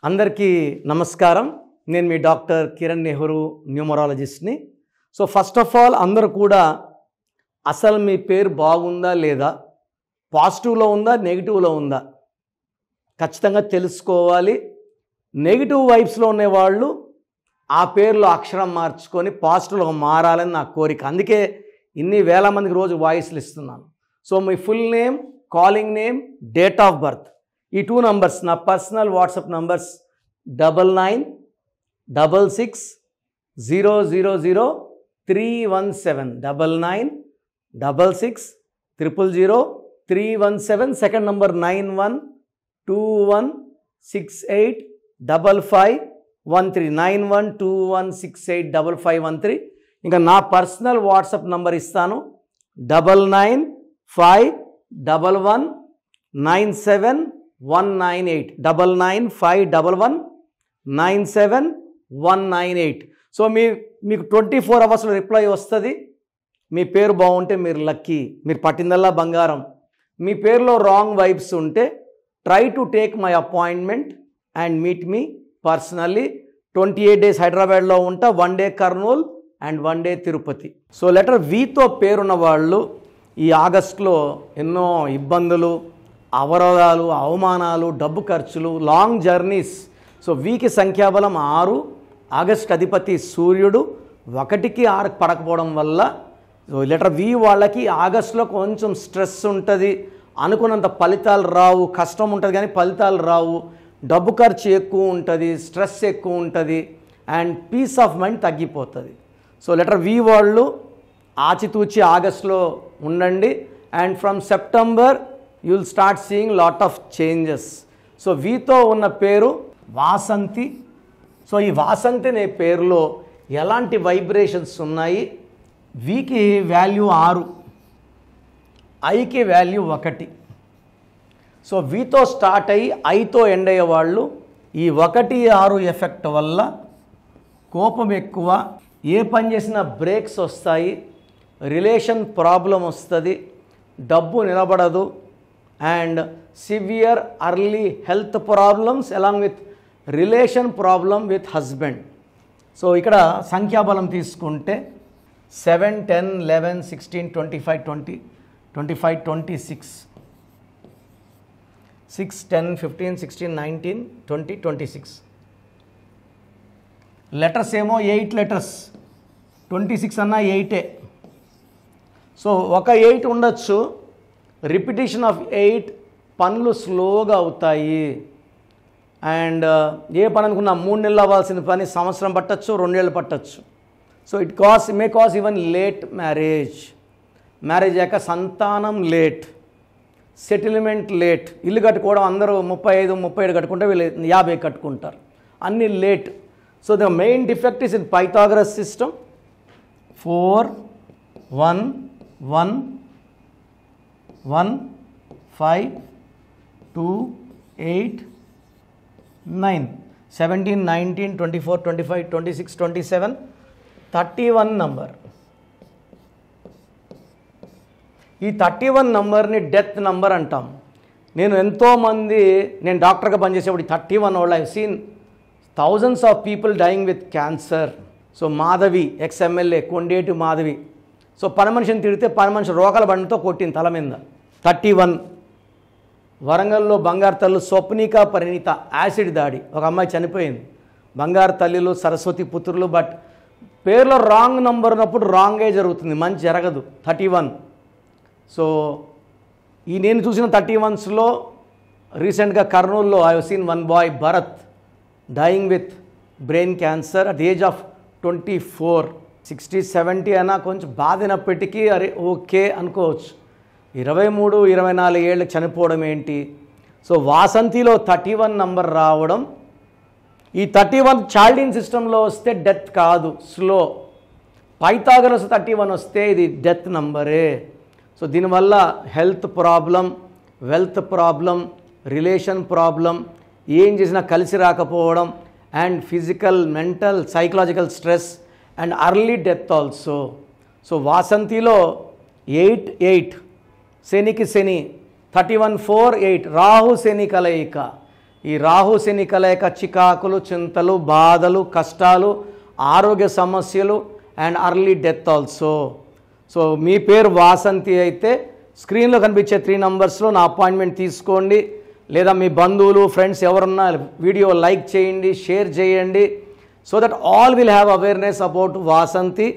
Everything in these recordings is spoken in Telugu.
అందరికీ నమస్కారం. నేను మీ డాక్టర్ కిరణ్ నెహ్రూ, న్యూమరాలజిస్ట్ని. సో ఫస్ట్ ఆఫ్ ఆల్ అందరూ కూడా అసలు మీ పేరు బాగుందా లేదా, పాజిటివ్లో ఉందా నెగిటివ్లో ఉందా ఖచ్చితంగా తెలుసుకోవాలి. నెగిటివ్ వైబ్స్లో ఉండేవాళ్ళు ఆ పేరులో అక్షరం మార్చుకొని పాజిటివ్లో మారాలని నా కోరిక. అందుకే ఇన్ని వేల మందికి రోజు వాయిస్లు ఇస్తున్నాను. So me full name, calling name, date of birth, ఈ 2 నంబర్స్ నా personal WhatsApp numbers 9966000317 9966000317. Second number 9121685513 9121685513. ఇంకా నా పర్సనల్ వాట్సాప్ నంబర్ ఇస్తాను 9951197198 9951197198. సో మీకు 24 అవర్స్లో రిప్లై వస్తుంది. మీ పేరు బాగుంటే మీరు లక్కీ, మీరు పట్టిందల్లా బంగారం. మీ పేరులో రాంగ్ వైబ్స్ ఉంటే try to take my appointment and meet మీ పర్సనల్లీ. 28 days హైదరాబాద్లో ఉంటా, 1 day Kurnool and 1 day Tirupati. So letter వీతో పేరున్న వాళ్ళు ఈ ఆగస్టులో ఎన్నో ఇబ్బందులు, అవరోధాలు, అవమానాలు, డబ్బు ఖర్చులు, లాంగ్ జర్నీస్. సో వీకి సంఖ్యాబలం 6. ఆగస్ట్ అధిపతి సూర్యుడు 1కి 6కి పడకపోవడం వల్ల సో లెటర్ వి వాళ్ళకి ఆగస్టులో కొంచెం స్ట్రెస్ ఉంటుంది, అనుకున్నంత ఫలితాలు రావు, కష్టం ఉంటుంది కానీ ఫలితాలు రావు, డబ్బు ఖర్చు ఎక్కువ ఉంటుంది, స్ట్రెస్ ఎక్కువ ఉంటుంది అండ్ పీస్ ఆఫ్ మైండ్ తగ్గిపోతుంది. సో లెటర్ వి వాళ్ళు ఆచితూచి ఆగస్టులో ఉండండి and from September you will start seeing lot of changes. So వీతో ఉన్న పేరు వాసంతి. సో ఈ వాసంతి అనే పేరులో ఎలాంటి వైబ్రేషన్స్ ఉన్నాయి? వీకి వాల్యూ 6, ఐకి వాల్యూ 1. సో వీతో స్టార్ట్ అయ్యి ఐతో ఎండ్ అయ్యే వాళ్ళు ఈ 1, 6 ఎఫెక్ట్ వల్ల కోపం ఎక్కువ, ఏ పని చేసినా బ్రేక్స్ వస్తాయి, రిలేషన్ ప్రాబ్లం వస్తుంది, డబ్బు నిలబడదు and severe early health problems along with relation problem with husband. So ఇక్కడ సంఖ్యాబలం తీసుకుంటే 7, 10, 11, 16, 25, 20, 25, 26, 6, 10, 15, 16, 19, 20, 26. లెటర్స్ ఏమో 8 లెటర్స్, 26 అన్నా 8. సో ఒక 8 ఉండొచ్చు, రిపిటేషన్ ఆఫ్ 8 పనులు స్లోగా అవుతాయి అండ్ ఏ పని అనుకున్నా 3 నెలలు అవ్వాల్సిన పని సంవత్సరం పట్టచ్చు, 2 ఏళ్ళు పట్టచ్చు. So it may cause even late marriage అయ్యాక సంతానం లేట్, సెటిల్మెంట్ లేట్, ఇల్లు కట్టుకోవడం అందరూ 35, 37 కట్టుకుంటే వీళ్ళు 50 కట్టుకుంటారు, అన్నీ late. So the main defect is in Pythagoras system. 4, 1, 1, 1, 5, 2, 8, 9, 17, 19, 24, 25, 26, 27, 31 number. ఈ 31 నంబర్ని డెత్ నంబర్ అంటాం. నేను డాక్టర్గా పనిచేసేప్పుడు 31 వాళ్ళు I seen thousands of people dying with cancer. So Madhavi ex MLA Kondeti Madhavi, so పని మనిషిని తిడితే పని మనిషి రోకల బండితో కొట్టింది తల మీద. 31. వరంగల్లో బంగారు తల్లు స్వప్నిక పరిణీత యాసిడ్ దాడి, ఒక అమ్మాయి చనిపోయింది. బంగారు తల్లిలు, సరస్వతి పుత్రులు. బట్ పేరులో రాంగ్ నంబర్ ఉన్నప్పుడు రాంగే జరుగుతుంది, మంచి జరగదు. 31. సో నేను చూసిన 31స్లో రీసెంట్గా కర్నూలులో I have seen 1 boy Bharat dying with brain cancer at the age of 24. 60, 70 అయినా కొంచెం బాధినప్పటికీ అరే ఓకే అనుకోవచ్చు. 23, 24 ఏళ్ళకి చనిపోవడం ఏంటి? సో వాసంతిలో 31 నంబర్ రావడం, ఈ 31 చాల్డిన్ సిస్టంలో వస్తే డెత్ కాదు, స్లో. పైథాగరస్ 31 వస్తే ఇది డెత్ నంబరే. సో దీనివల్ల health problem, wealth problem, relation problem, ఏం చేసినా కలిసి రాకపోవడం and physical, mental, psychological stress and early death also. So వాసంతిలో 8, 8 శనికి శని, 31, 4, 8 రాహు శని కలయిక. ఈ రాహు శని కలయిక చికాకులు, చింతలు, బాధలు, కష్టాలు, ఆరోగ్య సమస్యలు and early death also. So మీ పేరు వాసంతి అయితే స్క్రీన్లో కనిపించే 3 నంబర్స్లో నా అపాయింట్మెంట్ తీసుకోండి. లేదా మీ బంధువులు, ఫ్రెండ్స్ ఎవరున్నా వీడియో లైక్ చేయండి, షేర్ చేయండి. So that all will have awareness about Vasanthi.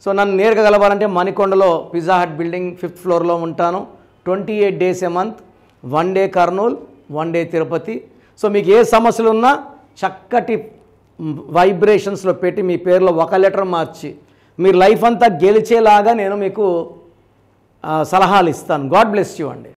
So నన్ను నేరుగా కలవాలంటే మణికొండలో పిజ్జా హట్ బిల్డింగ్ 5th ఫ్లోర్లో ఉంటాను. 28 days a month, 1 day Kurnool, 1 day Tirupati. So మీకు ఏ సమస్యలు ఉన్నా చక్కటి వైబ్రేషన్స్లో పెట్టి మీ పేరులో ఒక లెటర్ మార్చి మీరు లైఫ్ అంతా గెలిచేలాగా నేను మీకు సలహాలు ఇస్తాను. గాడ్ బ్లెస్ యూ అండి.